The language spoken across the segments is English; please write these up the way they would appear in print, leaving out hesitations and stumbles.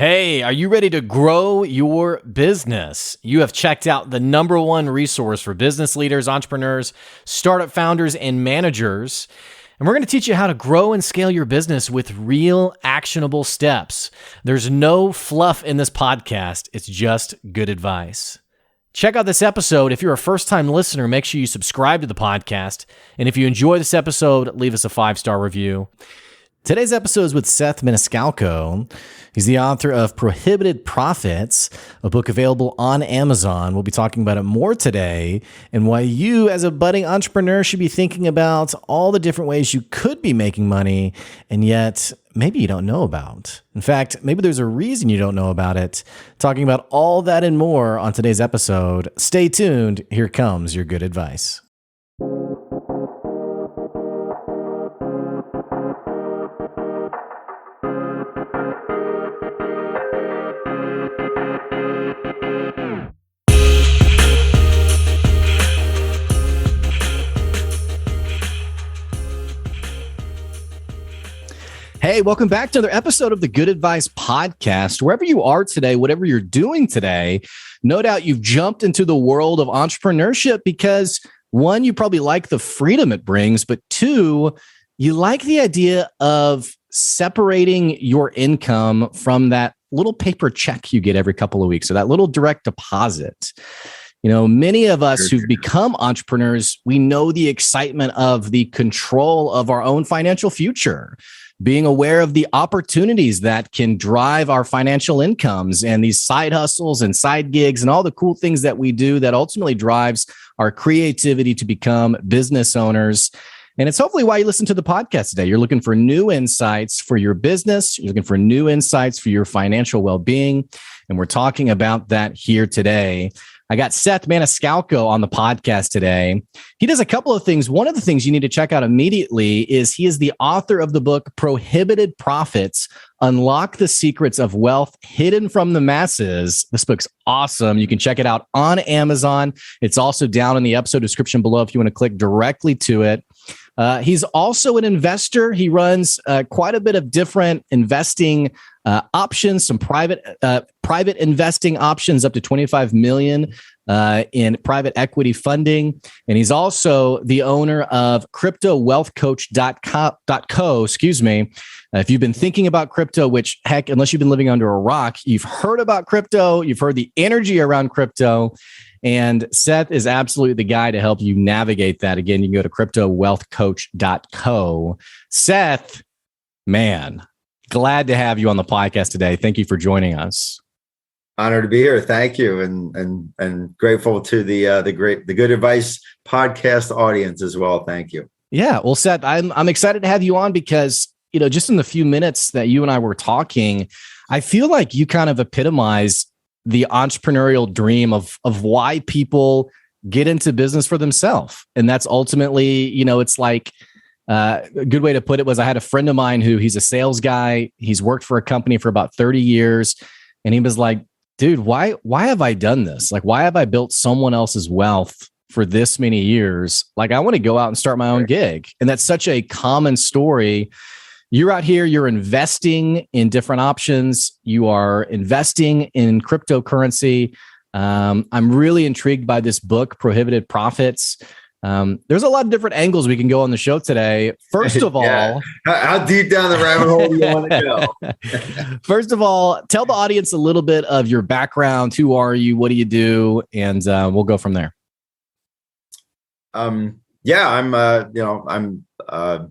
Hey, are you ready to grow your business? You have checked out the number one resource for business leaders, entrepreneurs, startup founders, and managers. And we're going to teach you how to grow and scale your business with real actionable steps. There's no fluff in this podcast. It's just good advice. Check out this episode. If you're a first-time listener, make sure you subscribe to the podcast. And if you enjoy this episode, leave us a 5-star review. Today's episode is with Seth Maniscalco. He's the author of Prohibited Profits, a book available on Amazon. We'll be talking about it more today and why you, as a budding entrepreneur, should be thinking about all the different ways you could be making money and yet maybe you don't know about. In fact, maybe there's a reason you don't know about it. Talking about all that and more on today's episode. Stay tuned. Here comes your good advice. Hey, welcome back to another episode of the Good Advice Podcast. Wherever you are today, whatever you're doing today, no doubt you've jumped into the world of entrepreneurship because one, you probably like the freedom it brings, but two, you like the idea of separating your income from that little paper check you get every couple of weeks, so that little direct deposit. You know, many of us who've become entrepreneurs, we know the excitement of the control of our own financial future, being aware of the opportunities that can drive our financial incomes and these side hustles and side gigs and all the cool things that we do that ultimately drives our creativity to become business owners. And it's hopefully why you listen to the podcast today. You're looking for new insights for your business. You're looking for new insights for your financial well-being. And we're talking about that here today. I got Seth Maniscalco on the podcast today. He does a couple of things. One of the things you need to check out immediately is he is the author of the book, Prohibited Profits, Unlock the Secrets of Wealth Hidden from the Masses. This book's awesome. You can check it out on Amazon. It's also down in the episode description below if you want to click directly to it. He's also an investor. He runs quite a bit of different investing options, some private investing options up to 25 million in private equity funding. And he's also the owner of CryptoWealthCoach.co. If you've been thinking about crypto, which heck, unless you've been living under a rock, you've heard about crypto, you've heard the energy around crypto. And Seth is absolutely the guy to help you navigate that. Again, you can go to CryptoWealthCoach.co. Seth, man, glad to have you on the podcast today. Thank you for joining us. Honored to be here. Thank you, and grateful to the Good Advice podcast audience as well. Thank you. Yeah, well, Seth, I'm excited to have you on because just in the few minutes that you and I were talking, I feel like you kind of epitomize the entrepreneurial dream of why people get into business for themselves. And that's ultimately, it's like a good way to put it was I had a friend of mine who he's a sales guy. He's worked for a company for about 30 years. And he was like, dude, why have I done this? Like, why have I built someone else's wealth for this many years? Like, I want to go out and start my own gig. And that's such a common story. You're out here, you're investing in different options. You are investing in cryptocurrency. I'm really intrigued by this book, Prohibited Profits. There's a lot of different angles we can go on the show today. First of all, how deep down the rabbit hole do you want to go? First of all, tell the audience a little bit of your background. Who are you? What do you do? And we'll go from there. I'm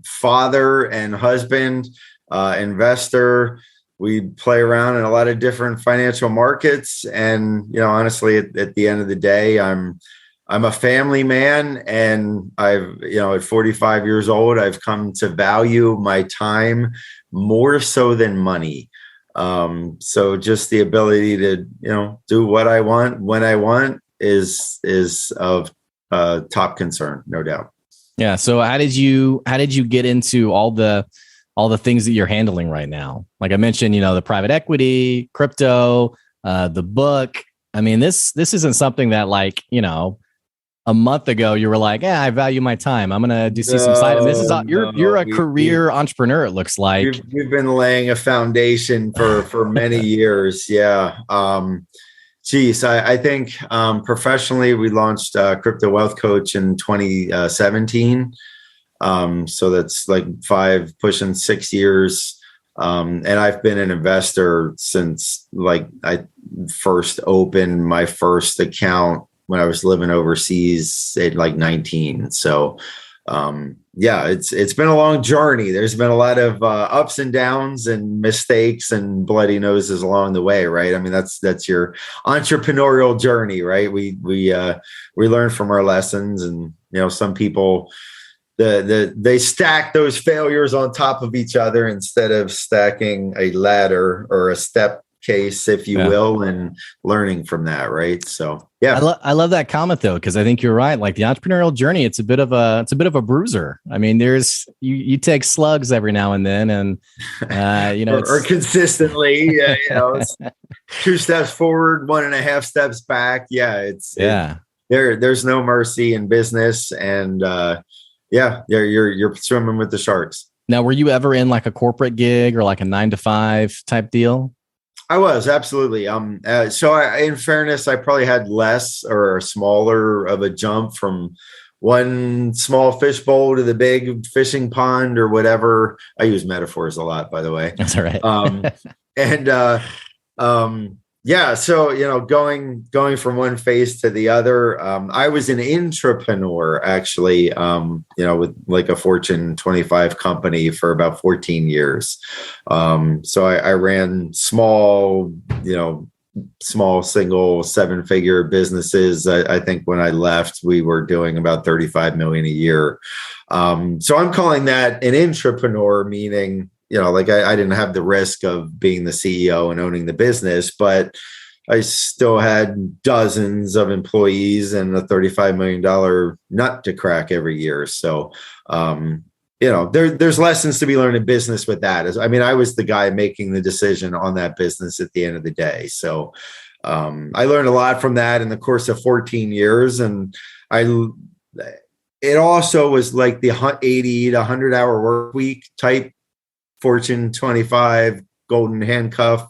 father and husband, investor. We play around in a lot of different financial markets. And, honestly, at the end of the day, I'm a family man, and at 45 years old, I've come to value my time more so than money. So just the ability to, do what I want when I want is of top concern, no doubt. Yeah. So how did you get into all the things that you're handling right now? Like I mentioned, the private equity, crypto, the book. I mean, this isn't something that a month ago you were like, yeah, I value my time. I'm gonna do see some side. And this is you're a career entrepreneur. It looks like we've been laying a foundation for many years. Yeah. Geez, I think professionally we launched Crypto Wealth Coach in 2017. So that's like 5 pushing 6 years. And I've been an investor since like I first opened my first account when I was living overseas at like 19. So yeah, it's been a long journey. There's been a lot of ups and downs and mistakes and bloody noses along the way, right? I mean, that's your entrepreneurial journey, right? We learn from our lessons, and some people they stack those failures on top of each other instead of stacking a ladder or a step case, if you will, and learning from that, right? So yeah, I love that comment though, because I think you're right. Like the entrepreneurial journey, it's a bit of a bruiser. I mean, there's you take slugs every now and then, and or consistently, it's 2 steps forward, 1.5 steps back. Yeah, there's no mercy in business, and you're swimming with the sharks. Now, were you ever in like a corporate gig or like a 9-to-5 type deal? I was, absolutely. In fairness, I probably had less or smaller of a jump from one small fishbowl to the big fishing pond or whatever. I use metaphors a lot, by the way. That's all right. So going from one phase to the other, I was an entrepreneur actually, with like a Fortune 25 company for about 14 years. So I ran small single 7-figure businesses. I think when I left, we were doing about 35 million a year. So I'm calling that an entrepreneur, meaning I didn't have the risk of being the CEO and owning the business, but I still had dozens of employees and a $35 million nut to crack every year. So, there's lessons to be learned in business with that. I was the guy making the decision on that business at the end of the day. So I learned a lot from that in the course of 14 years. And it also was like the 80 to 100 hour work week type Fortune 25 golden handcuff.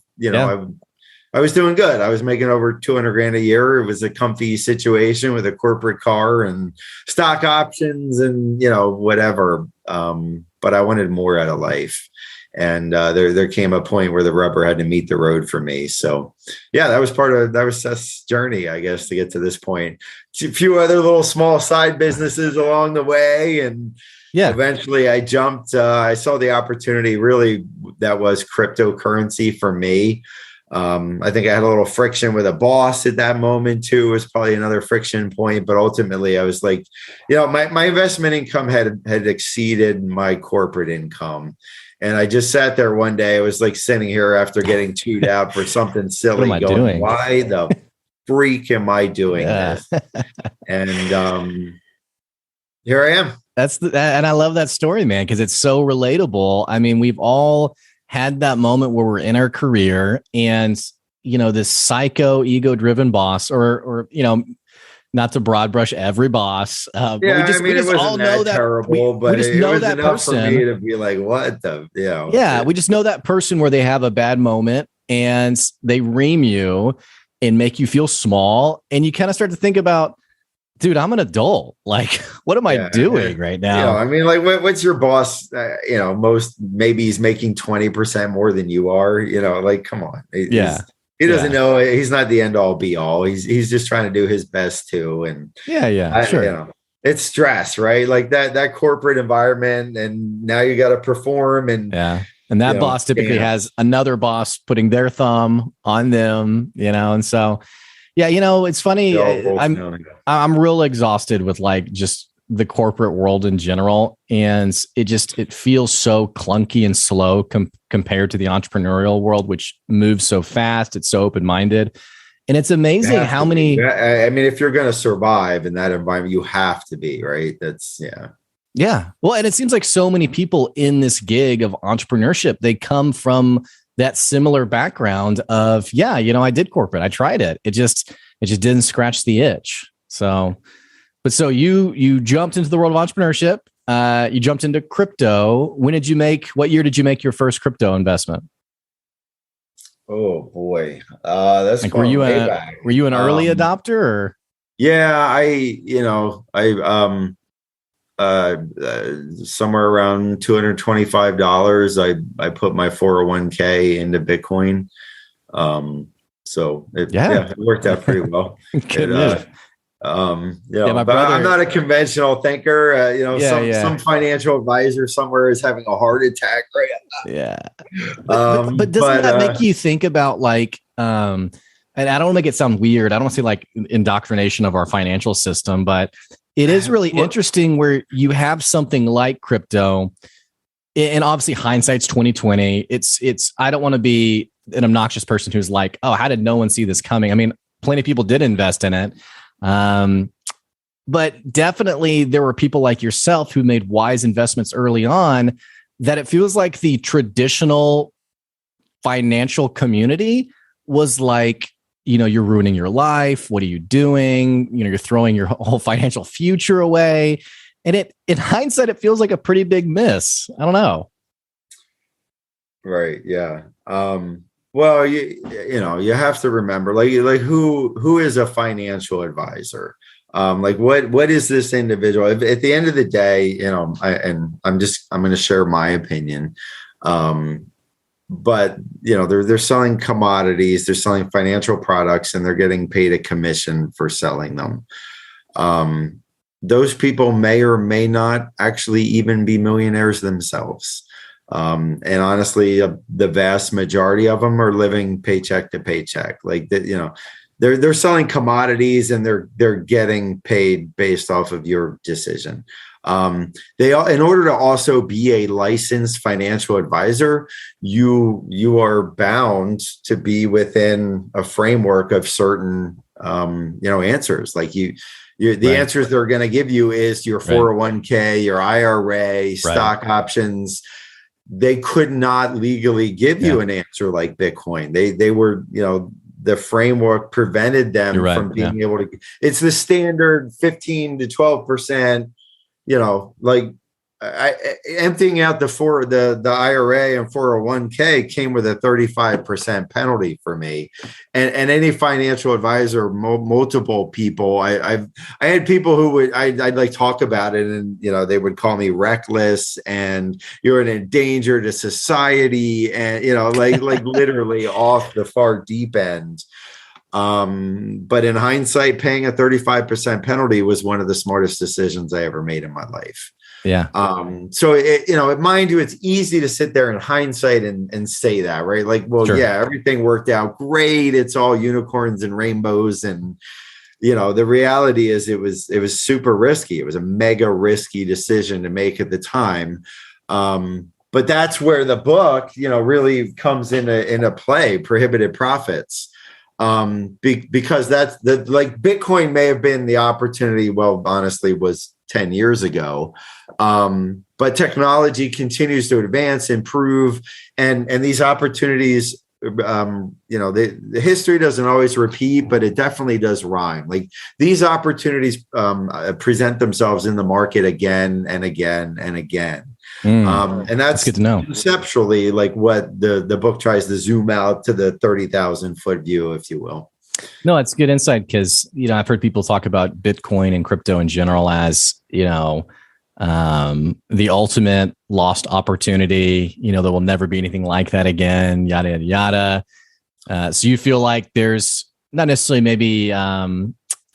I was doing good. I was making over 200 grand a year. It was a comfy situation with a corporate car and stock options and, whatever. But I wanted more out of life. And there came a point where the rubber had to meet the road for me. So yeah, that was Seth's journey, I guess, to get to this point. A few other little small side businesses along the way. And eventually I jumped, I saw the opportunity really that was cryptocurrency for me. I think I had a little friction with a boss at that moment too. It was probably another friction point, but ultimately I was like, my investment income had exceeded my corporate income. And I just sat there one day. I was like sitting here after getting chewed out for something silly. What am I doing? Why the freak am I doing this? And here I am. And I love that story, man, because it's so relatable. I mean, we've all had that moment where we're in our career and, this psycho ego driven boss or, not to broad brush every boss. But we just all know that terrible, but we just know that person for me to be like, what the, we just know that person where they have a bad moment and they ream you and make you feel small. And you kind of start to think about, dude, I'm an adult. Like, what am I doing right now? What's your boss? Maybe he's making 20% more than you are. Come on. He doesn't know. He's not the end all be all. He's just trying to do his best too. And sure. It's stress, right? Like that corporate environment, and now you got to perform. And and that boss typically has another boss putting their thumb on them. And so. Yeah, it's funny. I'm real exhausted with like just the corporate world in general, and it feels so clunky and slow compared to the entrepreneurial world, which moves so fast. It's so open-minded, and it's amazing how many. If you're going to survive in that environment, you have to be, right. Yeah. Well, and it seems like so many people in this gig of entrepreneurship, they come from that similar background of, I did corporate. I tried it. It just didn't scratch the itch. So But so you jumped into the world of entrepreneurship. You jumped into crypto. What year did you make your first crypto investment? Oh boy. That's Like, going way back. were you an early adopter or? Yeah, somewhere around $225. I put my 401k into Bitcoin. It worked out pretty well. Good move. My brother, I'm not a conventional thinker. Some financial advisor somewhere is having a heart attack right now. Yeah. But doesn't that make you think about like, and I don't make it sound weird. I don't want to say like indoctrination of our financial system, but it is really interesting where you have something like crypto, and obviously hindsight's 2020. I don't want to be an obnoxious person who's like, oh, how did no one see this coming? I mean, plenty of people did invest in it. But definitely there were people like yourself who made wise investments early on that it feels like the traditional financial community was like, you're ruining your life. What are you doing? You're throwing your whole financial future away. And in hindsight, it feels like a pretty big miss. I don't know. Right. Yeah. Well, you have to remember, like who is a financial advisor? What is this individual? At the end of the day, I'm going to share my opinion. But they're selling commodities, they're selling financial products, and they're getting paid a commission for selling them. Those people may or may not actually even be millionaires themselves. And honestly, the vast majority of them are living paycheck to paycheck. Like that, they're selling commodities and they're getting paid based off of your decision. In order to also be a licensed financial advisor, you are bound to be within a framework of certain answers. Like the right. Answers they're going to give you is your 401k, your IRA, stock options. They could not legally give you an answer like Bitcoin. They were, the framework prevented them from being able to. It's the standard 15 to 12%. Emptying out the IRA and 401k came with a 35% penalty for me, and any financial advisor, multiple people. I had people who I'd like talk about it, and they would call me reckless, and you're an danger to society, and like literally off the far deep end. But in hindsight, paying a 35% penalty was one of the smartest decisions I ever made in my life. Yeah. So mind you, it's easy to sit there in hindsight and say that, right? Like, well, sure. Yeah, everything worked out great. It's all unicorns and rainbows. And, the reality is it was super risky. It was a mega risky decision to make at the time. But that's where the book, really comes into play, Prohibited Profits. Because that's Bitcoin may have been the opportunity. Well, honestly, was 10 years ago. But technology continues to advance, improve, and these opportunities, the history doesn't always repeat, but it definitely does rhyme. Like these opportunities present themselves in the market again and again and again. And that's good to know. Conceptually, like what the book tries to zoom out to the 30,000 foot view, if you will. No, it's good insight because, I've heard people talk about Bitcoin and crypto in general as, the ultimate lost opportunity, there will never be anything like that again, yada, yada, yada. So you feel like there's not necessarily maybe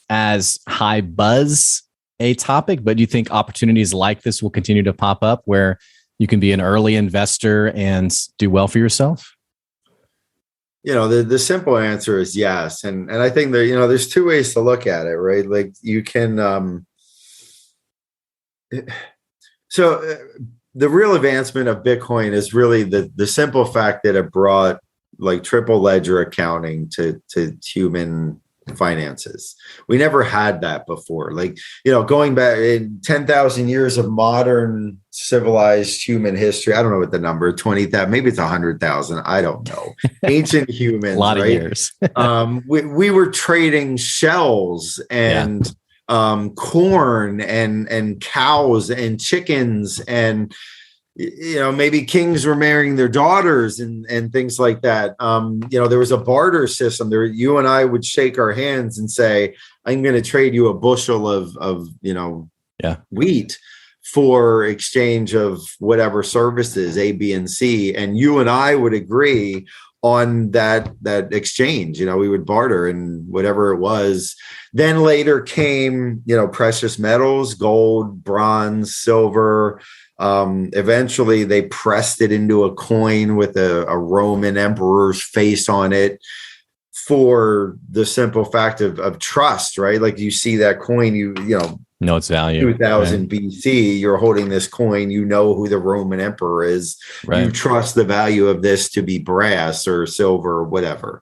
as high buzz a topic, but do you think opportunities like this will continue to pop up where you can be an early investor and do well for yourself? The simple answer is yes. And I think that, there's two ways to look at it, right? Like you can, the real advancement of Bitcoin is really the simple fact that it brought like triple ledger accounting to human finances. We never had that before. Like, going back in 10,000 years of modern civilized human history. I don't know what the number, 20,000, maybe it's 100,000. I don't know. Ancient humans, a lot of years. we were trading shells and corn and cows and chickens, and maybe kings were marrying their daughters and things like that. There was a barter system there. You and I would shake our hands and say, I'm going to trade you a bushel of wheat for exchange of whatever services, A, B, and C. And you and I would agree on that exchange. We would barter and whatever it was. Then later came, precious metals, gold, bronze, silver. Eventually they pressed it into a coin with a Roman emperor's face on it, for the simple fact of trust, right? Like you see that coin, know its value. 2000 right? BC, you're holding this coin, who the Roman emperor is. Right. You trust the value of this to be brass or silver or whatever.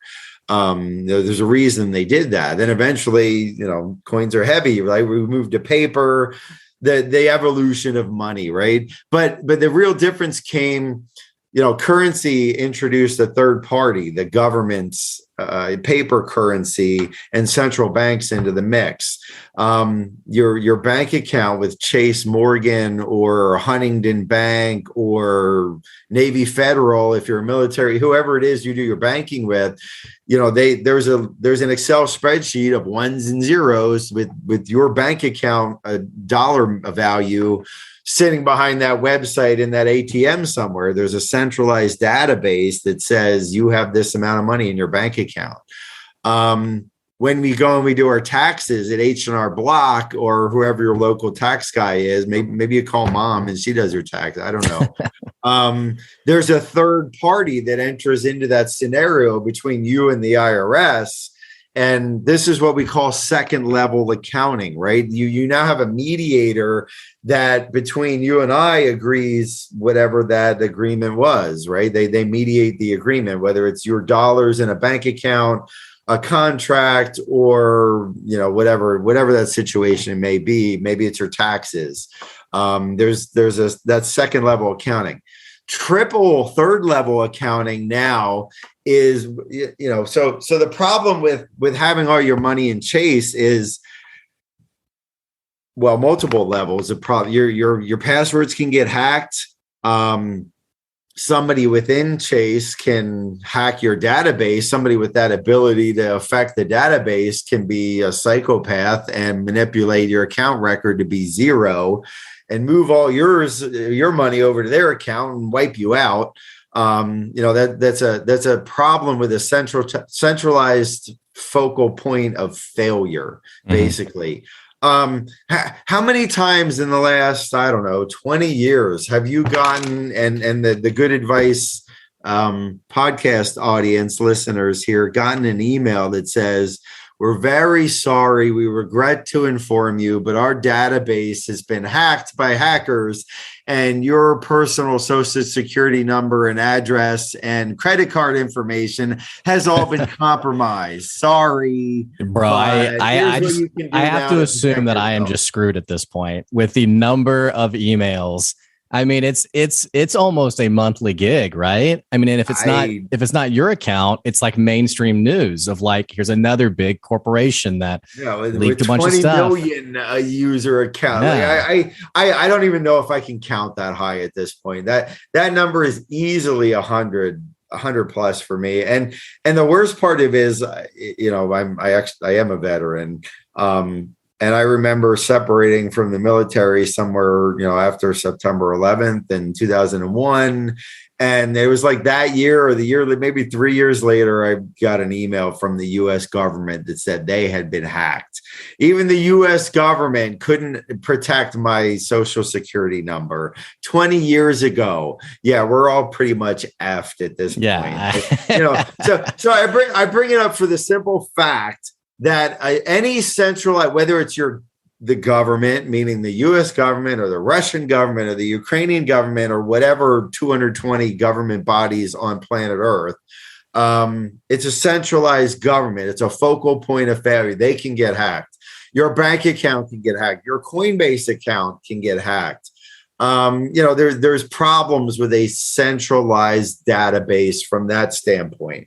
There's a reason they did that. Then eventually, coins are heavy, right? We moved to paper, the evolution of money, right? But the real difference came, currency introduced a third party, the government's paper currency, and central banks into the mix. Your bank account with Chase Morgan or Huntington Bank or Navy Federal, if you're a military, whoever it is you do your banking with, there's an Excel spreadsheet of ones and zeros with your bank account, a dollar value sitting behind that website in that ATM somewhere. There's a centralized database that says you have this amount of money in your bank account. When we go and we do our taxes at H&R Block or whoever your local tax guy is, maybe you call mom and she does your tax. I don't know. There's a third party that enters into that scenario between you and the IRS. And this is what we call second level accounting, right? You now have a mediator that between you and I agrees whatever that agreement was, right? They mediate the agreement, whether it's your dollars in a bank account, a contract, or whatever that situation may be. Maybe it's your taxes. There's that second level accounting. Triple third level accounting now is, so the problem with having all your money in Chase is, well, multiple levels of problem. Your passwords can get hacked. Somebody within Chase can hack your database. Somebody with that ability to affect the database can be a psychopath and manipulate your account record to be zero and move all your money over to their account and wipe you out. That's a problem with a centralized focal point of failure, basically. How many times in the last, 20 years have you gotten, and the Good Advice podcast audience listeners here, gotten an email that says, "We're very sorry. We regret to inform you, but our database has been hacked by hackers and your personal social security number and address and credit card information has all been compromised. Sorry, bro. I have to assume that I am just screwed at this point with the number of emails. I mean, it's almost a monthly gig, right? I mean, and if it's not your account, it's like mainstream news of like, here's another big corporation that leaked a bunch of stuff. 20 million user account. Yeah. Like I don't even know if I can count that high at this point. That number is easily 100 plus for me. And the worst part of it is, I am a veteran. And I remember separating from the military somewhere, after September 11th in 2001. And it was like that year or the year, maybe 3 years later, I got an email from the U.S. government that said they had been hacked. Even the U.S. government couldn't protect my social security number 20 years ago. Yeah, we're all pretty much effed at this point. So I bring it up for the simple fact that any centralized, whether it's the government, meaning the U.S. government or the Russian government or the Ukrainian government or whatever 220 government bodies on planet Earth, it's a centralized government. It's a focal point of failure. They can get hacked. Your bank account can get hacked. Your Coinbase account can get hacked. There's problems with a centralized database from that standpoint.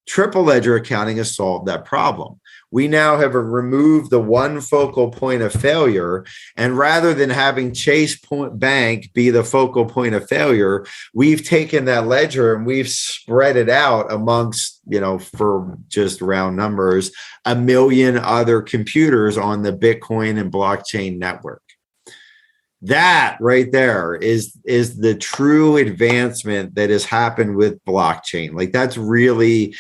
Triple ledger accounting has solved that problem. We now have removed the one focal point of failure. And rather than having Chase Bank be the focal point of failure, we've taken that ledger and we've spread it out amongst, for just round numbers, 1 million other computers on the Bitcoin and blockchain network. That right there is the true advancement that has happened with blockchain. Like, that's really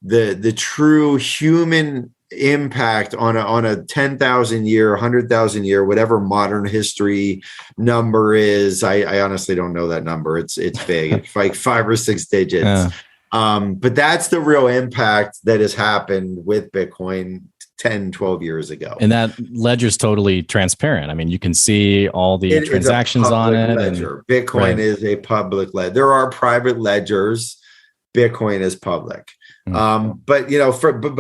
the true human impact on a 10,000 year, 100,000 year, whatever modern history number is. I honestly don't know that number. It's big. It's like 5 or 6 digits. Yeah. But that's the real impact that has happened with Bitcoin 10, 12 years ago. And that ledger's totally transparent. I mean, you can see all the transactions on it. Ledger. Bitcoin is a public ledger. There are private ledgers. Bitcoin is public. But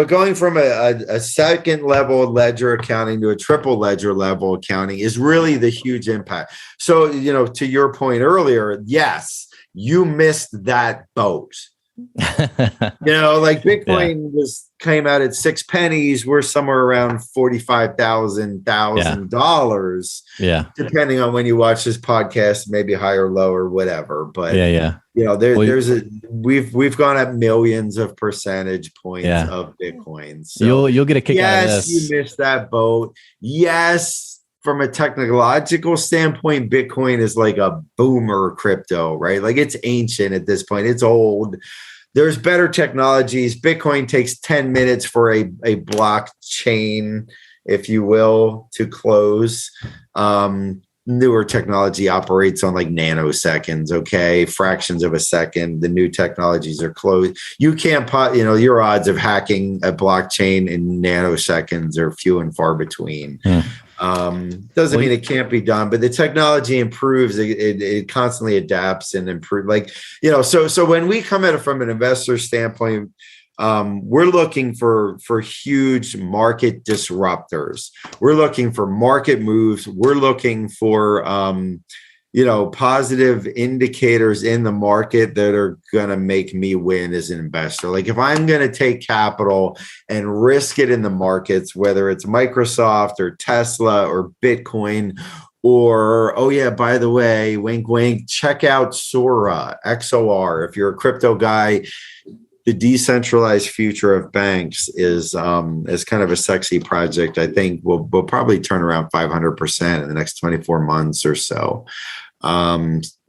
going from a second level ledger accounting to a triple ledger level accounting is really the huge impact. So, to your point earlier, yes, you missed that boat. Like Bitcoin came out at 6 pennies. We're somewhere around $45,000, depending on when you watch this podcast, maybe higher, lower, whatever. But we've gone up millions of percentage points of Bitcoin. So you'll get a kick out of this. Yes, you missed that boat. Yes. From a technological standpoint, Bitcoin is like a boomer crypto, right? Like, it's ancient at this point. It's old. There's better technologies. Bitcoin takes 10 minutes for a blockchain, if you will, to close. Newer technology operates on like nanoseconds, okay? Fractions of a second. The new technologies are closed. You can't your odds of hacking a blockchain in nanoseconds are few and far between. Doesn't mean it can't be done, but the technology improves. It constantly adapts and improves. So when we come at it from an investor standpoint, we're looking for huge market disruptors. We're looking for market moves. We're looking for positive indicators in the market that are going to make me win as an investor. Like, if I'm going to take capital and risk it in the markets, whether it's Microsoft or Tesla or Bitcoin, or, by the way, wink, wink, check out Sora, XOR. If you're a crypto guy, the decentralized future of banks is kind of a sexy project. I think we'll probably turn around 500% in the next 24 months or so.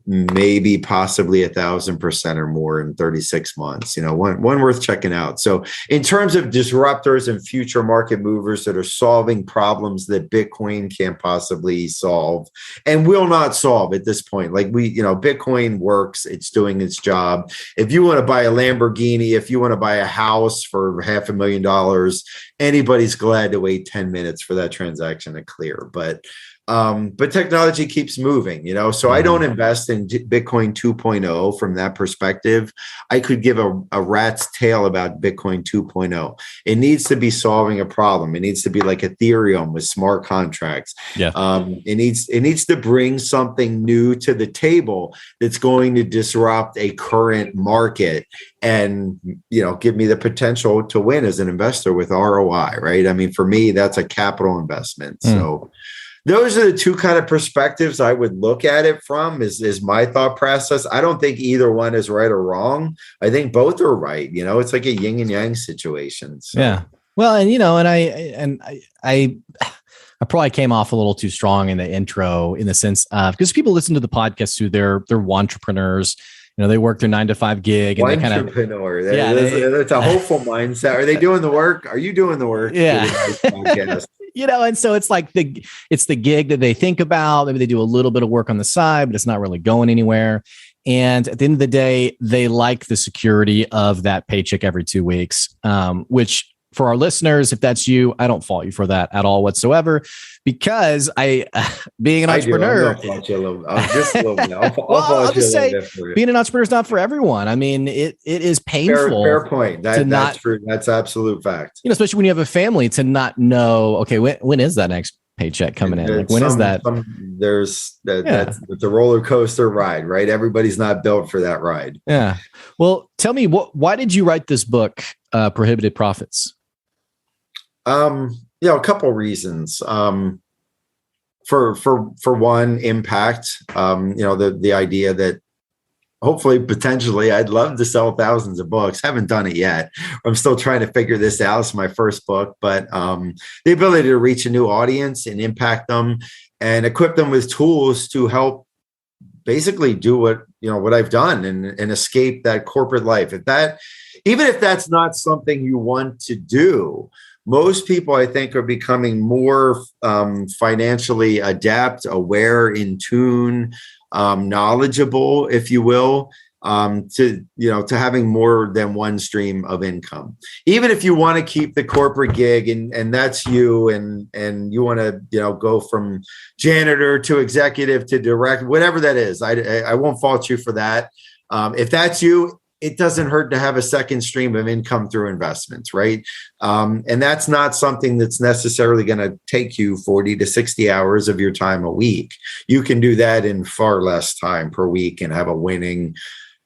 Maybe possibly 1,000% or more in 36 months, one worth checking out. So in terms of disruptors and future market movers that are solving problems that Bitcoin can't possibly solve and will not solve at this point, like Bitcoin works, it's doing its job. If you want to buy a Lamborghini, if you want to buy a house for $500,000, anybody's glad to wait 10 minutes for that transaction to clear. But technology keeps moving, so I don't invest in Bitcoin 2.0 from that perspective. I could give a rat's tail about Bitcoin 2.0. It needs to be solving a problem. It needs to be like Ethereum with smart contracts. It needs to bring something new to the table that's going to disrupt a current market and, give me the potential to win as an investor with ROI, right? I mean, for me, that's a capital investment. So those are the two kind of perspectives I would look at it from is my thought process. I don't think either one is right or wrong. I think both are right. It's like a yin and yang situation. So. Yeah. Well, and I probably came off a little too strong in the intro in the sense of, because people listen to the podcast who they're entrepreneurs. They work their 9-to-5 gig and they kind of that's a hopeful mindset. Are they doing the work? Are you doing the work? Yeah. And so it's like it's the gig that they think about. Maybe they do a little bit of work on the side, but it's not really going anywhere. And at the end of the day, they like the security of that paycheck every 2 weeks, which for our listeners, if that's you, I don't fault you for that at all whatsoever, because being an entrepreneur, I'll just say being an entrepreneur is not for everyone. I mean, it is painful. Fair point. That's true. That's absolute fact. Especially when you have a family, to not know, okay, when is that next paycheck coming in? Like, It's when is that? There's that. Yeah. It's a roller coaster ride, right? Everybody's not built for that ride. Yeah. Well, tell me why did you write this book, Prohibited Profits? A couple reasons. For one, impact. The idea that hopefully, potentially, I'd love to sell thousands of books. Haven't done it yet. I'm still trying to figure this out. It's my first book, but the ability to reach a new audience and impact them and equip them with tools to help basically do what I've done and escape that corporate life. Even if that's not something you want to do, most people, I think, are becoming more financially adept, aware, in tune, knowledgeable, if you will, to having more than one stream of income. Even if you want to keep the corporate gig and that's you, and you want to go from janitor to executive to direct, whatever that is, I won't fault you for that. If that's you, it doesn't hurt to have a second stream of income through investments, right? And that's not something that's necessarily going to take you 40 to 60 hours of your time a week. You can do that in far less time per week and have a winning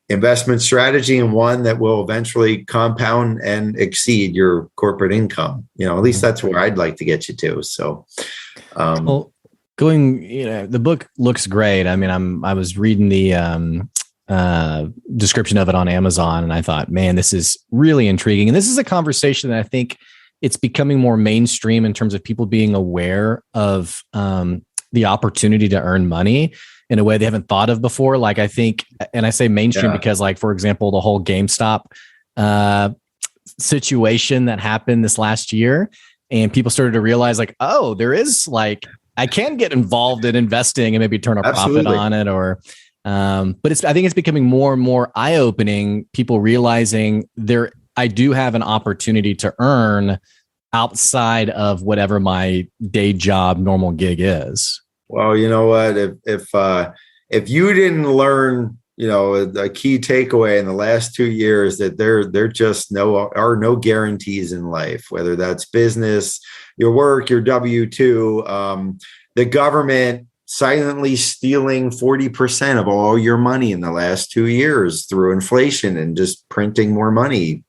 investment strategy, and one that will eventually compound and exceed your corporate income. At least that's where I'd like to get you to. So, well, the book looks great. I mean, I was reading the description of it on Amazon, and I thought, man, this is really intriguing. And this is a conversation that I think it's becoming more mainstream in terms of people being aware of the opportunity to earn money in a way they haven't thought of before. Like, I think, and I say mainstream because, like, for example, the whole GameStop situation that happened this last year, and people started to realize, like, oh, there is, like, I can get involved in investing and maybe turn a profit on it, or but I think it's becoming more and more eye-opening, people realizing I do have an opportunity to earn outside of whatever my day job normal gig is. Well, you know what? If you didn't learn, a key takeaway in the last 2 years, that there just are no guarantees in life, whether that's business, your work, your W-2, the government silently stealing 40% of all your money in the last 2 years through inflation and just printing more money.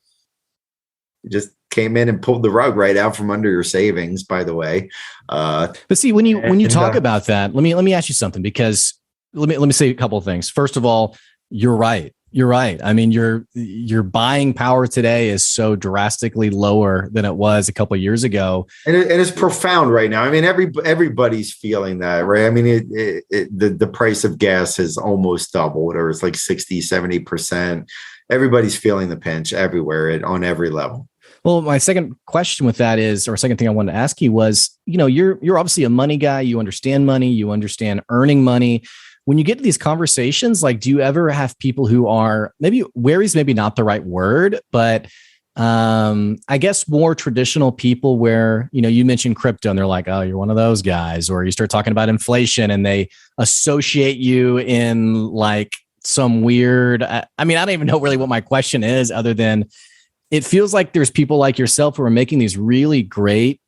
It just came in and pulled the rug right out from under your savings, by the way. But see, when you talk about that, let me ask you something, because let me say a couple of things. First of all, you're right. I mean, your buying power today is so drastically lower than it was a couple of years ago, and it's profound right now. I mean, everybody's feeling that, right? I mean, the price of gas has almost doubled, or it's like 60-70%. Everybody's feeling the pinch everywhere, on every level. Well, my second question with that is, or second thing I wanted to ask you was, you're obviously a money guy. You understand money. You understand earning money. When you get to these conversations, like, do you ever have people who are maybe wary's maybe not the right word, but I guess more traditional people where, you mentioned crypto and they're like, oh, you're one of those guys, or you start talking about inflation and they associate you in like some weird, I don't even know really what my question is, other than it feels like there's people like yourself who are making these really great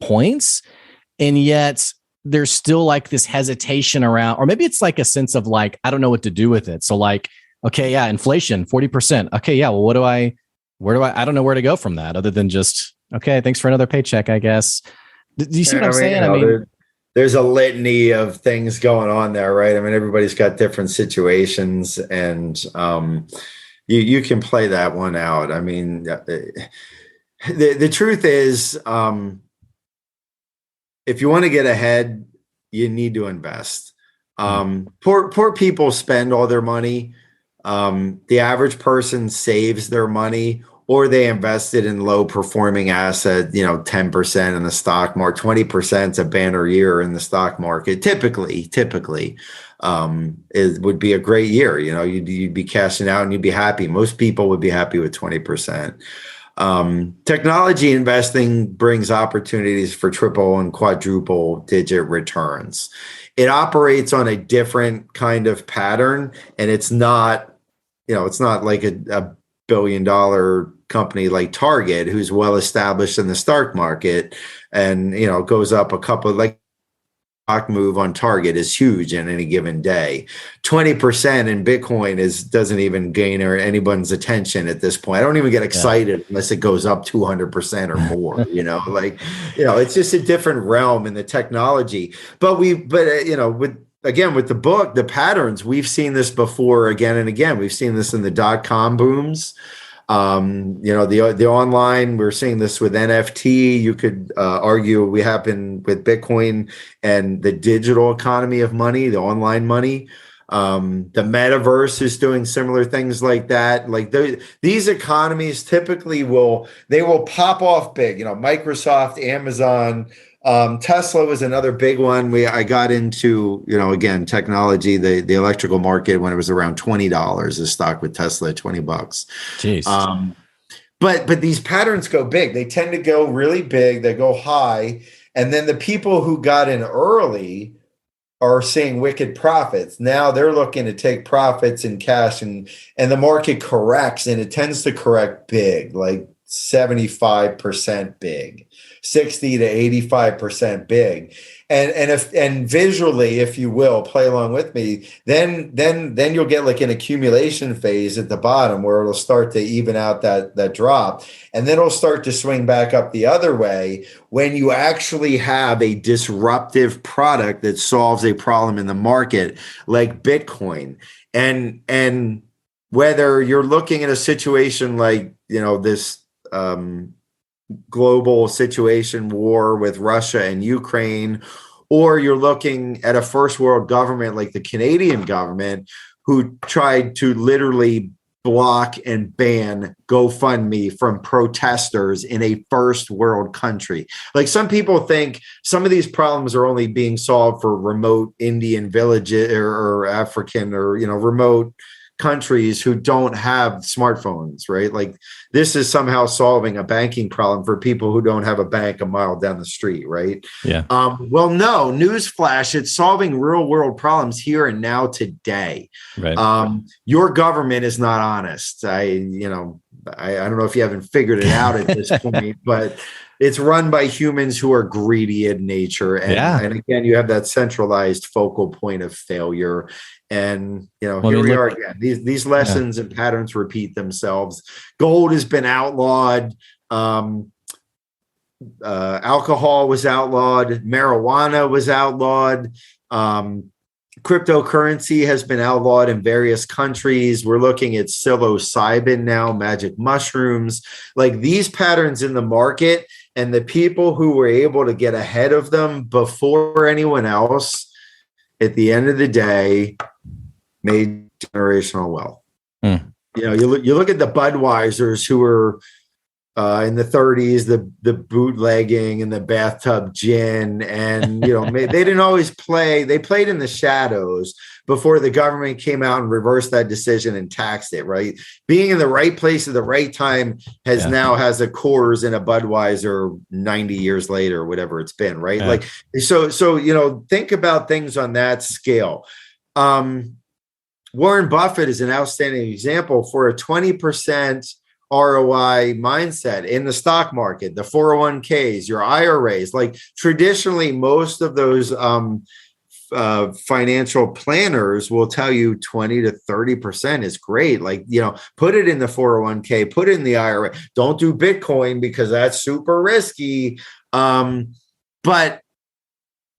points, and yet there's still like this hesitation around, or maybe it's like a sense of like, I don't know what to do with it. So like, okay, yeah, inflation, 40%. Okay, yeah, well, I don't know where to go from that other than just, okay, thanks for another paycheck, I guess. Do you see what I'm saying? There's a litany of things going on there, right? I mean, everybody's got different situations, and you can play that one out. I mean, the truth is, if you want to get ahead, you need to invest. Poor people spend all their money. The average person saves their money, or they invested in low performing asset, 10% in the stock market, 20% is a banner year in the stock market. Typically, it would be a great year. You'd be cashing out and you'd be happy. Most people would be happy with 20%. Technology investing brings opportunities for triple and quadruple digit returns. It operates on a different kind of pattern, and it's not like a $1 billion company like Target, who's well established in the stock market, and goes up a couple, like move on target is huge in any given day. 20% in Bitcoin doesn't even gain anyone's attention at this point. I don't even get excited unless it goes up 200% or more, it's just a different realm in the technology. But with the book, the patterns, we've seen this before again and again. We've seen this in the .com booms. The online, we're seeing this with NFT. You could argue we happen with Bitcoin and the digital economy of money, the online money. The metaverse is doing similar things like that. Like these economies typically will pop off big. Microsoft, Amazon, Tesla was another big one. I got into, again, technology, the electrical market when it was around $20 a stock with Tesla at $20. Jeez. But these patterns go big. They tend to go really big. They go high. And then the people who got in early are seeing wicked profits. Now they're looking to take profits in cash, and the market corrects, and it tends to correct big, like 75% big, 60 to 85% big. And visually, if you will, play along with me, then you'll get like an accumulation phase at the bottom where it'll start to even out that drop. And then it'll start to swing back up the other way when you actually have a disruptive product that solves a problem in the market like Bitcoin. And whether you're looking at a situation like, this global situation, war with Russia and Ukraine, or you're looking at a first world government like the Canadian government, who tried to literally block and ban GoFundMe from protesters in a first world country. Like, some people think some of these problems are only being solved for remote Indian villages or African or, remote countries who don't have smartphones, right? Like, this is somehow solving a banking problem for people who don't have a bank a mile down the street, right? Yeah. Well, no, newsflash, it's solving real world problems here and now today. Right. Your government is not honest. I don't know if you haven't figured it out at this point, but it's run by humans who are greedy in nature. And again, you have that centralized focal point of failure. And, here we are again. These lessons and patterns repeat themselves. Gold has been outlawed. Alcohol was outlawed. Marijuana was outlawed. Cryptocurrency has been outlawed in various countries. We're looking at psilocybin now, magic mushrooms. Like, these patterns in the market, and the people who were able to get ahead of them before anyone else, at the end of the day, made generational wealth. You look at the Budweisers who were in the 30s, the bootlegging and the bathtub gin, and they didn't always play. They played in the shadows before the government came out and reversed that decision and taxed it. Right, being in the right place at the right time now has a Coors and a Budweiser 90 years later, whatever it's been. Right, like so think about things on that scale. Warren Buffett is an outstanding example for a 20% ROI mindset in the stock market, the 401ks, your IRAs. Like, traditionally, most of those financial planners will tell you 20 to 30% is great. Like, put it in the 401k, put it in the IRA. Don't do Bitcoin because that's super risky. But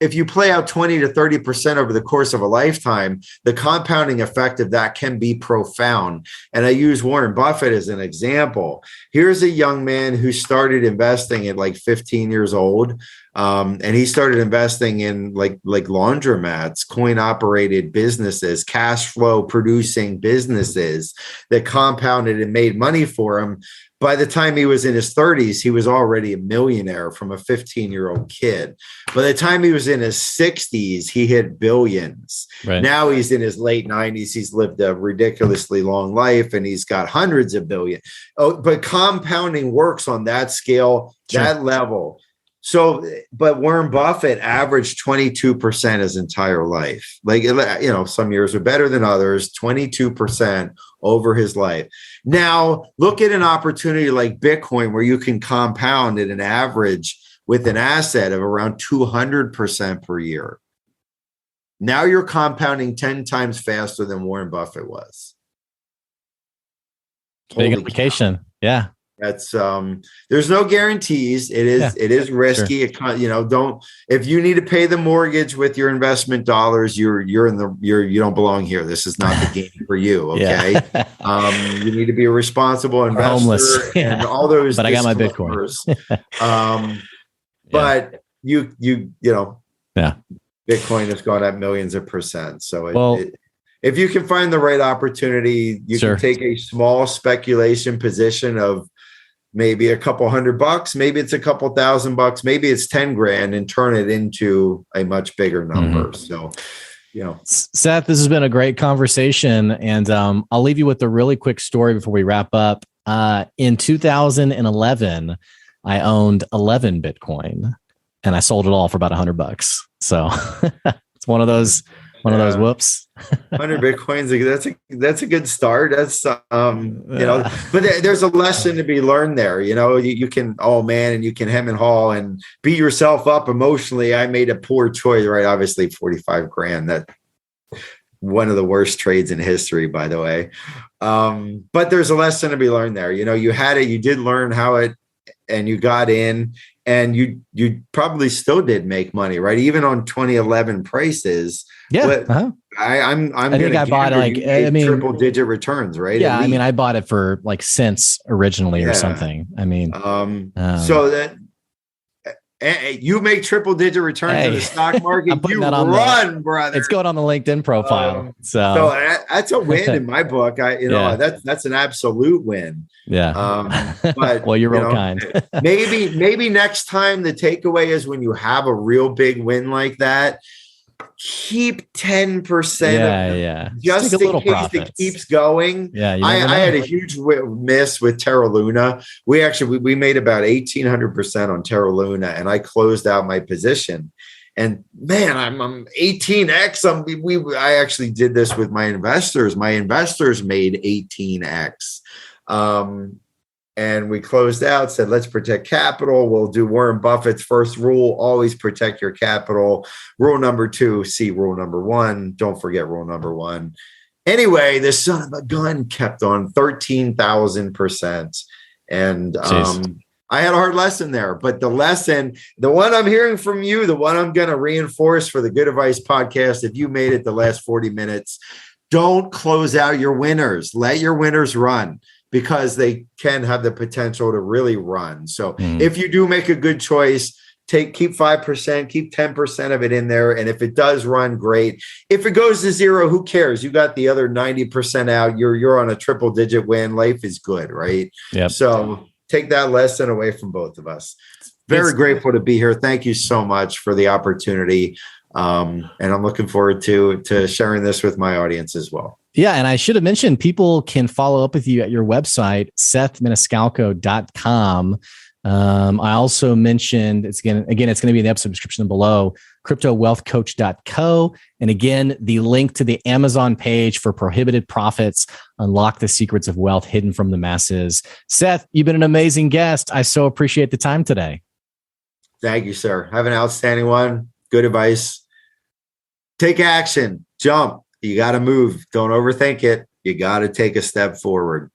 if you play out 20 to 30% over the course of a lifetime, the compounding effect of that can be profound. And I use Warren Buffett as an example. Here's a young man who started investing at like 15 years old. And he started investing in like laundromats, coin operated businesses, cash flow producing businesses that compounded and made money for him. By the time he was in his 30s, he was already a millionaire from a 15-year-old kid. By the time he was in his 60s, he hit billions. Right. Now he's in his late 90s. He's lived a ridiculously long life, and he's got hundreds of billions. Oh, but compounding works on that scale, that level. So, but Warren Buffett averaged 22% his entire life. Like, some years are better than others, 22% over his life. Now, look at an opportunity like Bitcoin, where you can compound at an average with an asset of around 200% per year. Now you're compounding 10 times faster than Warren Buffett was. Big implication. Yeah. That's there's no guarantees. It is risky. Sure. If you need to pay the mortgage with your investment dollars, you don't belong here. This is not the game for you. Okay. You need to be a responsible investor homeless. and all those. But I got my Bitcoin. But Bitcoin has gone up millions of percent. So if you can find the right opportunity, you can take a small speculation position of maybe a couple $100, maybe it's a couple $1,000, maybe it's 10 grand, and turn it into a much bigger number. So, Seth, this has been a great conversation, and I'll leave you with a really quick story before we wrap up. In 2011, I owned 11 Bitcoin, and I sold it all for about $100. So it's one of those whoops. 100 Bitcoins. That's a good start. That's but there's a lesson to be learned there. You can, and you can hem and haw and beat yourself up emotionally. I made a poor choice, right? Obviously 45 grand. That one of the worst trades in history, by the way. But there's a lesson to be learned there. You had it, you did learn how it, and you got in, and you probably still did make money, right? Even on 2011 prices. Yeah. I'm think I bought triple digit returns, right? Yeah. I bought it for like cents originally or something. So that you make triple digit returns in the stock market. You run, brother. It's going on the LinkedIn profile. So that's a win in my book. That's an absolute win. Yeah. But well, you're real kind. maybe next time the takeaway is when you have a real big win like that, keep 10% just in case profits. It keeps going. Yeah, I had a huge miss with Terra Luna. We made about 1,800% on Terra Luna, and I closed out my position. And man, I'm 18x. I actually did this with my investors. My investors made 18x. And we closed out, said, let's protect capital. We'll do Warren Buffett's first rule, always protect your capital. Rule number 2, see rule number 1. Don't forget rule number 1. Anyway, the son of a gun kept on 13,000%. And I had a hard lesson there. But the one I'm hearing from you, the one I'm going to reinforce for the Good Advice podcast, if you made it the last 40 minutes, don't close out your winners. Let your winners run, because they can have the potential to really run. So if you do make a good choice, keep 5%, keep 10% of it in there. And if it does run, great. If it goes to 0, who cares? You got the other 90% out. You're on a triple digit win. Life is good, right? Yep. So take that lesson away from both of us. Very grateful to be here. Thank you so much for the opportunity. And I'm looking forward to sharing this with my audience as well. Yeah. And I should have mentioned, people can follow up with you at your website, SethManiscalco.com. I also mentioned, it's going to be in the episode description below, CryptoWealthCoach.co. And again, the link to the Amazon page for Prohibited Profits, Unlock the Secrets of Wealth Hidden from the Masses. Seth, you've been an amazing guest. I so appreciate the time today. Thank you, sir. Have an outstanding one. Good advice. Take action. Jump. You got to move. Don't overthink it. You got to take a step forward.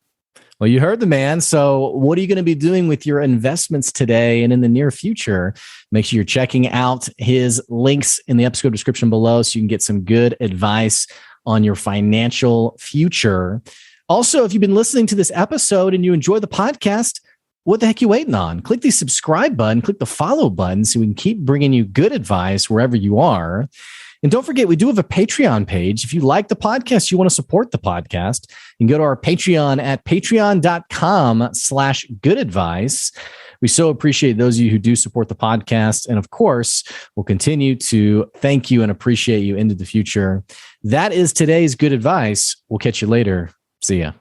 Well, you heard the man. So what are you going to be doing with your investments today and in the near future? Make sure you're checking out his links in the episode description below so you can get some good advice on your financial future. Also, if you've been listening to this episode and you enjoy the podcast, what the heck are you waiting on? Click the subscribe button, click the follow button so we can keep bringing you good advice wherever you are. And don't forget, we do have a Patreon page. If you like the podcast, you want to support the podcast, you can go to our Patreon at patreon.com/goodadvice. We so appreciate those of you who do support the podcast. And of course, we'll continue to thank you and appreciate you into the future. That is today's good advice. We'll catch you later. See ya.